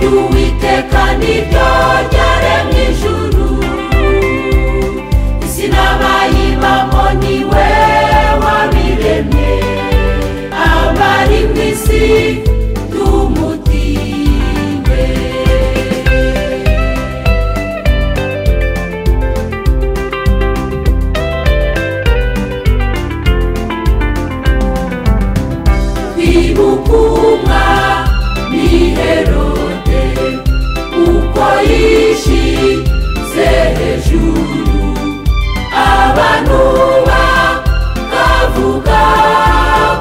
ry'Uwiteka niryo ryaremye ijuru, isi n'abayibamo niwe wabiremye, abari mu isi tumutiwe. Bibukumwa ni Herode uko yishize hejuru, abantu bakavuga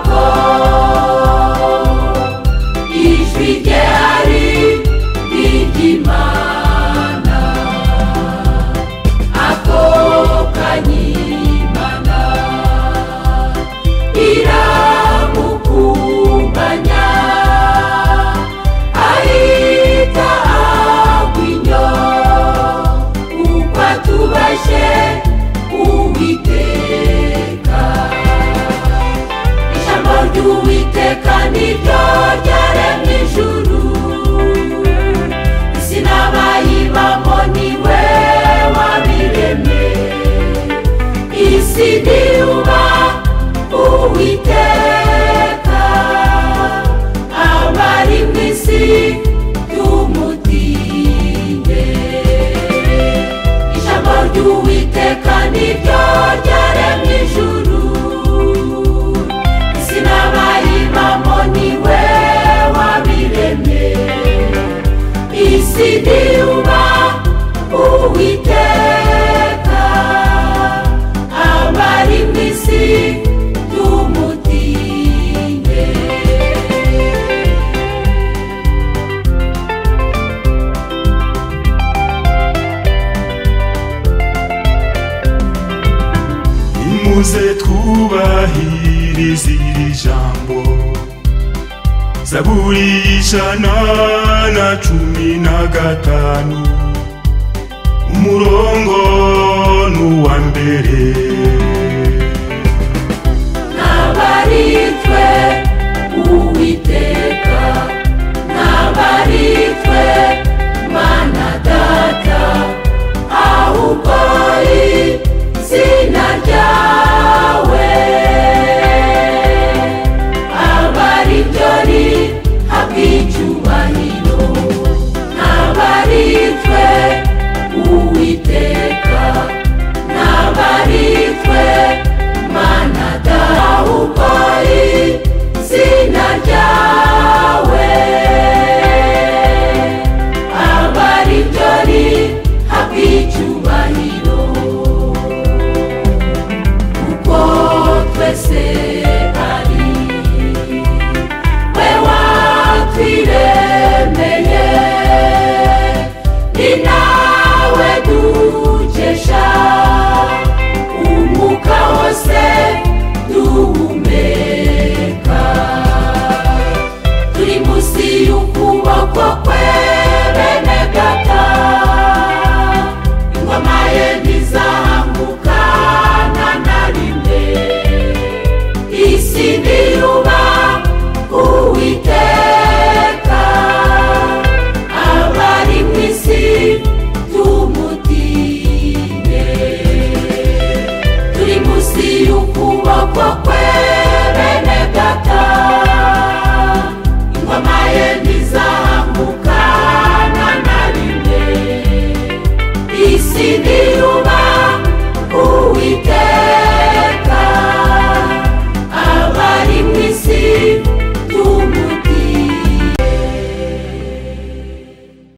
ko ijwi rye ari iry'Imana, ako kanyimana iramukumbanya, ahita agwa inyo kuko atubashye Uwiteka. Ijambo ry'Uwiteka niryo ryaremye ijuru, isi n'abayibamo niwe wabiremye, isi ntiyuba Uwiteka, abari mu isi tumutiye. Ijambo ry'Uwiteka niryo ryaremye ijuru, isi n'abayibamo niwe wabiremye, isi ntiyuba Uwiteka, abari mu isi tumutiye. Nimuze twubahirize iri jambo, Zaburi 115 umurongo n'uwa mbere. Nabaritwe Uwiteka, nabaritwe Mana Data, ahubwo izina ryawe abari ryo rihabwa icyubahiro. Nabaritwe Uwiteka, nabaritwe Mana Data, ahubwo izina ryawe abari ryo rihabwa icyubahiro. Kuko twese ari we watwiremeye, ni nawe dukesha umwuka wose duhumeka. Turi munsi y'ukuboko kwe bene Data, ingoma ye ntizahangukana na rimwe, isi ntiyuba Uwiteka, abari mu isi tumutiye. Turi munsi y'ukuboko kwe